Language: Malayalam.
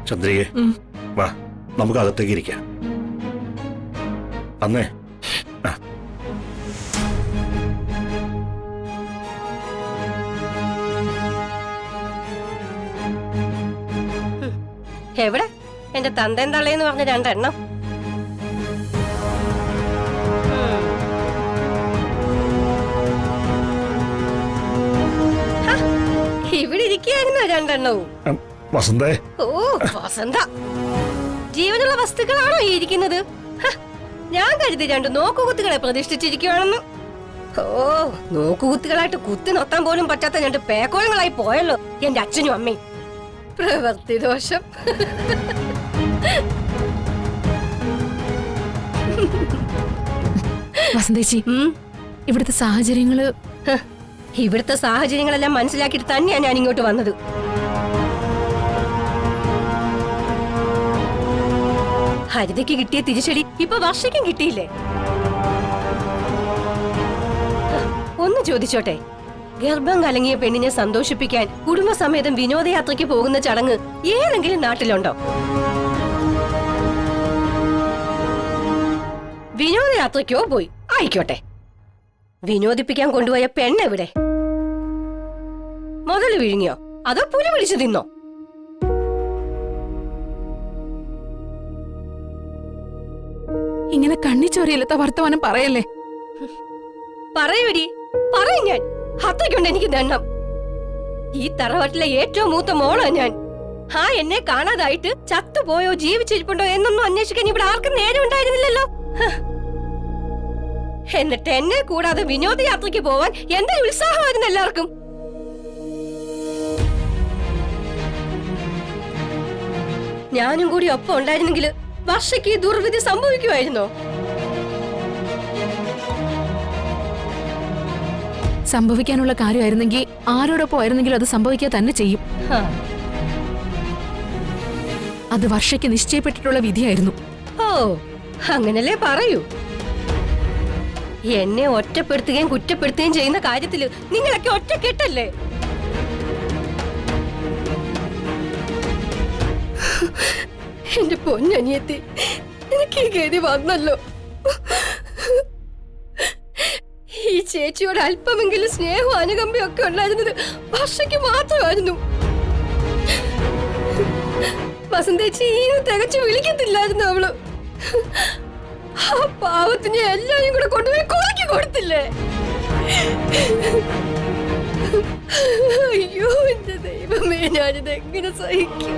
ചന്ദ്രികെ വാ, നമുക്ക് അകത്തേക്ക് ഇരിക്കാം. അന്നേ എവിടെ എന്റെ തന്തേൻ തള്ളയെന്ന് പറഞ്ഞ രണ്ടെണ്ണം? ഇവിടെ ഇരിക്കുകയായിരുന്നോ രണ്ടെണ്ണവും? വസന്തേ. ഓ വസന്ത, ജീവനുള്ള വസ്തുക്കളാണോ ഈ ഇരിക്കുന്നത്? ഞാൻ കരുതി രണ്ട് നോക്കുകുത്തുകളെ പ്രതിഷ്ഠിച്ചിരിക്കുകയാണെന്ന്. ഓ, നോക്കുകുത്തുകളായിട്ട് കുത്തി നിർത്താൻ പോലും പറ്റാത്ത രണ്ട് പേക്കോളങ്ങളായി പോയല്ലോ എന്റെ അച്ഛനും അമ്മയും. പ്രവൃത്തി ദോഷം. വസന്തേച്ചി, ഇവിടുത്തെ സാഹചര്യങ്ങള് ഇവിടുത്തെ സാഹചര്യങ്ങളെല്ലാം മനസ്സിലാക്കിയിട്ട് തന്നെയാണ് ഞാൻ ഇങ്ങോട്ട് വന്നത്. ഹരിതയ്ക്ക് കിട്ടിയ തിരിച്ചടി ഇപ്പൊ വർഷയ്ക്കും കിട്ടിയില്ലേ? ഒന്ന് ചോദിച്ചോട്ടെ, ഗർഭം കലങ്ങിയ പെണ്ണിനെ സന്തോഷിപ്പിക്കാൻ കുടുംബസമേതം വിനോദയാത്രയ്ക്ക് പോകുന്ന ചടങ്ങ് ഏതെങ്കിലും നാട്ടിലുണ്ടോ? വിനോദയാത്രയ്ക്കോ പോയി ആയിക്കോട്ടെ, വിനോദിപ്പിക്കാൻ കൊണ്ടുപോയ പെണ്ണെവിടെ? മുതല് വിഴുങ്ങിയോ അതോ പുലി പിടിച്ചു തിന്നോ? ഇങ്ങനെ കണ്ണിച്ചോറിയില്ലാത്ത വർത്തമാനം പറയല്ലേ. പറയൂടി, പറയും ഞാൻ. അത്രയ്ക്കുണ്ട് എനിക്ക് ദണ്ണം. ഈ തറവാട്ടിലെ ഏറ്റവും മൂത്ത മോളാ ഞാൻ. എന്നെ കാണാതായിട്ട് ചത്തുപോയോ ജീവിച്ചിരിപ്പുണ്ടോ എന്നൊന്നും അന്വേഷിക്കാൻ ഇവിടെ ആർക്കും നേരം ഉണ്ടായിരുന്നില്ലല്ലോ. എന്നിട്ട് എന്നെ കൂടാതെ വിനോദയാത്രയ്ക്ക് പോവാൻ എന്താ ഉത്സാഹമായിരുന്നു എല്ലാവർക്കും. ഞാനും കൂടി ഒപ്പം ഉണ്ടായിരുന്നെങ്കിൽ വർഷയ്ക്ക് ഈ ദുർവിധി സംഭവിക്കുമായിരുന്നോ? സംഭവിക്കാനുള്ള കാര്യമായിരുന്നെങ്കിൽ ആരോടൊപ്പം ആയിരുന്നെങ്കിലും അത് സംഭവിക്കുക തന്നെ ചെയ്യും. അത് വർഷയ്ക്ക് നിശ്ചയപ്പെട്ടിട്ടുള്ള വിധിയായിരുന്നു. ഓ, അങ്ങനല്ലേ പറയൂ. എന്നെ ഒറ്റപ്പെടുത്തുകയും കുറ്റപ്പെടുത്തുകയും ചെയ്യുന്ന കാര്യത്തില് നിങ്ങളൊക്കെ ഒറ്റക്കെട്ടല്ലേ? എന്റെ പൊന്നനിയത്തി, എനിക്ക് ഈ ഗതി വന്നല്ലോ. ഈ ചേച്ചിയോട് അല്പമെങ്കിലും സ്നേഹവും അനുകമ്പയും ഒക്കെ ഉണ്ടായിരുന്നത് വർഷയ്ക്ക് മാത്രമായിരുന്നു. വസന്തേച്ചി തികച്ചു വിളിക്കത്തില്ലായിരുന്നു അവള്. ആ പാവത്തിന് എല്ലാരും കൂടെ കൊണ്ടുപോയി കൊലക്കി കൊടുത്തില്ലേ? അയ്യോ എന്റെ ദൈവമേ, ഞാനിത് എങ്ങനെ സഹിക്കും?